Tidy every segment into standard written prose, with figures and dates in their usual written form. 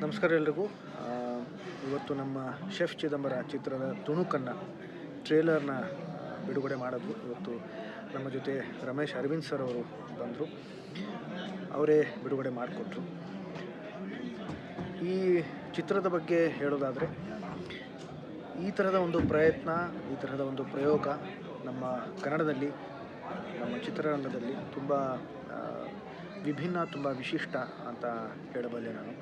ನಮಸ್ಕಾರ ಎಲ್ರಿಗೂ. ಆ, ಇವತ್ತು ನಮ್ಮ ಶೆಫ್ ಚಿದಂಬರ ಚಿತ್ರದ ತುಣುಕನ್ನು ಟ್ರೇಲರ್ನ ಬಿಡುಗಡೆ ಮಾಡಿದ್ರು. ಇವತ್ತು ನಮ್ಮ ಜೊತೆ ರಮೇಶ್ ಅರವಿಂದ್ ಸರ್ ಅವರು ಬಂದರು, ಅವರೇ ಬಿಡುಗಡೆ ಮಾಡಿಕೊಟ್ರು. ಈ ಚಿತ್ರದ ಬಗ್ಗೆ ಹೇಳೋದಾದರೆ, ಈ ಥರದ ಒಂದು ಪ್ರಯತ್ನ, ಈ ಥರದ ಒಂದು ಪ್ರಯೋಗ ನಮ್ಮ ಕನ್ನಡದಲ್ಲಿ, ನಮ್ಮ ಚಿತ್ರರಂಗದಲ್ಲಿ ತುಂಬ ವಿಭಿನ್ನ, ತುಂಬ ವಿಶಿಷ್ಟ ಅಂತ ಹೇಳಬಲ್ಲೆ ನಾನು.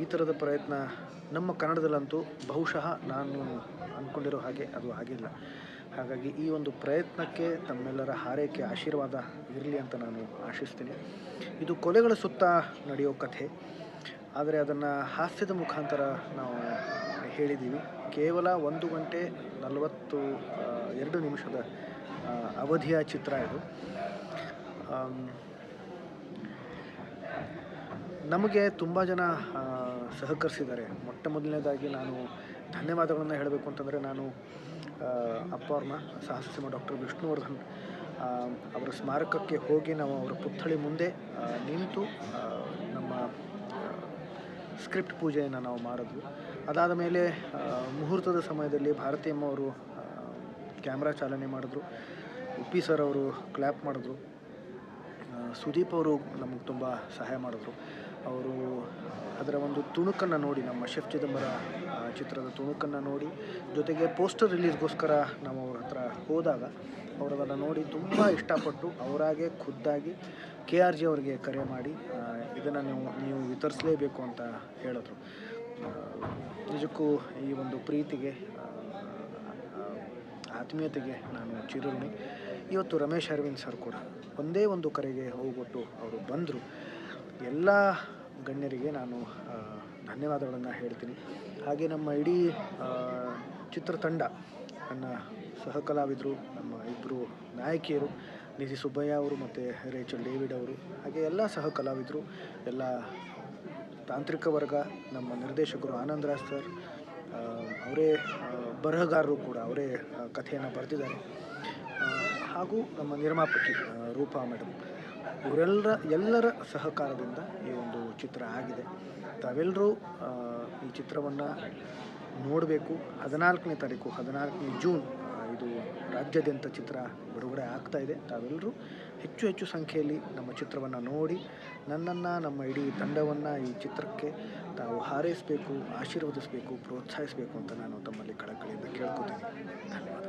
ಈ ಥರದ ಪ್ರಯತ್ನ ನಮ್ಮ ಕನ್ನಡದಲ್ಲಂತೂ ಬಹುಶಃ ನಾನು ಅಂದ್ಕೊಂಡಿರೋ ಹಾಗೆ ಅದು ಆಗಿಲ್ಲ. ಹಾಗಾಗಿ ಈ ಒಂದು ಪ್ರಯತ್ನಕ್ಕೆ ತಮ್ಮೆಲ್ಲರ ಹಾರೈಕೆ, ಆಶೀರ್ವಾದ ಇರಲಿ ಅಂತ ನಾನು ಆಶಿಸ್ತೀನಿ. ಇದು ಕೊಲೆಗಳ ಸುತ್ತ ನಡೆಯೋ ಕಥೆ, ಆದರೆ ಅದನ್ನು ಹಾಸ್ಯದ ಮುಖಾಂತರ ನಾವು ಹೇಳಿದ್ದೀವಿ. ಕೇವಲ 1 ಗಂಟೆ 42 ನಿಮಿಷದ ಅವಧಿಯ ಚಿತ್ರ ಇದು. ನಮಗೆ ತುಂಬ ಜನ ಸಹಕರಿಸಿದ್ದಾರೆ. ಮೊಟ್ಟ ಮೊದಲನೇದಾಗಿ ನಾನು ಧನ್ಯವಾದಗಳನ್ನು ಹೇಳಬೇಕು ಅಂತಂದರೆ, ನಾನು ಅಪ್ಪ ಅವ್ರನ್ನ, ಸಾಹಸಸಿಂಹ ಡಾಕ್ಟರ್ ವಿಷ್ಣುವರ್ಧನ್ ಅವರ ಸ್ಮಾರಕಕ್ಕೆ ಹೋಗಿ ನಾವು ಅವರ ಪುತ್ಥಳಿ ಮುಂದೆ ನಿಂತು ನಮ್ಮ ಸ್ಕ್ರಿಪ್ಟ್ ಪೂಜೆಯನ್ನು ನಾವು ಮಾಡಿದ್ವಿ. ಅದಾದ ಮೇಲೆ ಮುಹೂರ್ತದ ಸಮಯದಲ್ಲಿ ಭಾರತೀಯಮ್ಮ ಅವರು ಕ್ಯಾಮ್ರಾ ಚಾಲನೆ ಮಾಡಿದ್ರು, ಉಪ್ಪಿ ಸರ್ ಅವರು ಕ್ಲ್ಯಾಪ್ ಮಾಡಿದ್ರು, ಸುದೀಪ್ ಅವರು ನಮಗೆ ತುಂಬ ಸಹಾಯ ಮಾಡಿದ್ರು. ಅವರು ಅದರ ಒಂದು ತುಣುಕನ್ನು ನೋಡಿ, ನಮ್ಮ ಶೆಫ್ ಚಿದಂಬರ ಚಿತ್ರದ ತುಣುಕನ್ನು ನೋಡಿ, ಜೊತೆಗೆ ಪೋಸ್ಟರ್ ರಿಲೀಸ್ಗೋಸ್ಕರ ನಾವು ಅವ್ರ ಹತ್ರ ಹೋದಾಗ ಅವರು ಅದನ್ನು ನೋಡಿ ತುಂಬ ಇಷ್ಟಪಟ್ಟು ಅವರಾಗೆ ಖುದ್ದಾಗಿ KRG ಅವರಿಗೆ ಕರೆ ಮಾಡಿ ಇದನ್ನು ನೀವು ವಿತರಿಸಲೇಬೇಕು ಅಂತ ಹೇಳಿದ್ರು. ನಿಜಕ್ಕೂ ಈ ಒಂದು ಪ್ರೀತಿಗೆ, ಆತ್ಮೀಯತೆಗೆ ನಾನು ಚಿರಋಣಿ. ಇವತ್ತು ರಮೇಶ್ ಅರವಿಂದ್ ಸರ್ ಕೂಡ ಒಂದೇ ಒಂದು ಕರೆಗೆ ಹೋಗ್ಬಿಟ್ಟು ಅವರು ಬಂದರು. ಎಲ್ಲ ಗಣ್ಯರಿಗೆ ನಾನು ಧನ್ಯವಾದಗಳನ್ನು ಹೇಳ್ತೀನಿ. ಹಾಗೆ ನಮ್ಮ ಇಡೀ ಚಿತ್ರತಂಡ, ನನ್ನ ಸಹಕಲಾವಿದರು, ನಮ್ಮ ಇಬ್ಬರು ನಾಯಕಿಯರು ನಿಧಿ ಸುಬ್ಬಯ್ಯ ಅವರು ಮತ್ತು ರೇಚಲ್ ಡೇವಿಡ್ ಅವರು, ಹಾಗೆ ಎಲ್ಲ ಸಹಕಲಾವಿದರು, ಎಲ್ಲ ತಾಂತ್ರಿಕ ವರ್ಗ, ನಮ್ಮ ನಿರ್ದೇಶಕರು ಆನಂದರಾಜ್ ಸರ್, ಅವರೇ ಬರಹಗಾರರು ಕೂಡ, ಅವರೇ ಕಥೆಯನ್ನು ಬರೆದಿದ್ದಾರೆ, ಹಾಗೂ ನಮ್ಮ ನಿರ್ಮಾಪಕಿ ರೂಪಾ ಮೇಡಮ್, ಎಲ್ಲರ ಸಹಕಾರದಿಂದ ಈ ಒಂದು ಚಿತ್ರ ಆಗಿದೆ. ತಾವೆಲ್ಲರೂ ಈ ಚಿತ್ರವನ್ನು ನೋಡಬೇಕು. 14ನೇ ತಾರೀಕು, 14ನೇ ಜೂನ್ ಇದು ರಾಜ್ಯಾದ್ಯಂತ ಚಿತ್ರ ಬಿಡುಗಡೆ ಆಗ್ತಾಯಿದೆ. ತಾವೆಲ್ಲರೂ ಹೆಚ್ಚು ಸಂಖ್ಯೆಯಲ್ಲಿ ನಮ್ಮ ಚಿತ್ರವನ್ನು ನೋಡಿ ನನ್ನನ್ನು, ನಮ್ಮ ಇಡೀ ತಂಡವನ್ನು ಈ ಚಿತ್ರಕ್ಕೆ ತಾವು ಹಾರೈಸಬೇಕು, ಆಶೀರ್ವದಿಸಬೇಕು, ಪ್ರೋತ್ಸಾಹಿಸಬೇಕು ಅಂತ ನಾನು ತಮ್ಮಲ್ಲಿ ಕಳಕಳಿಯಿಂದ ಕೇಳ್ಕೊತೀನಿ. ಧನ್ಯವಾದ.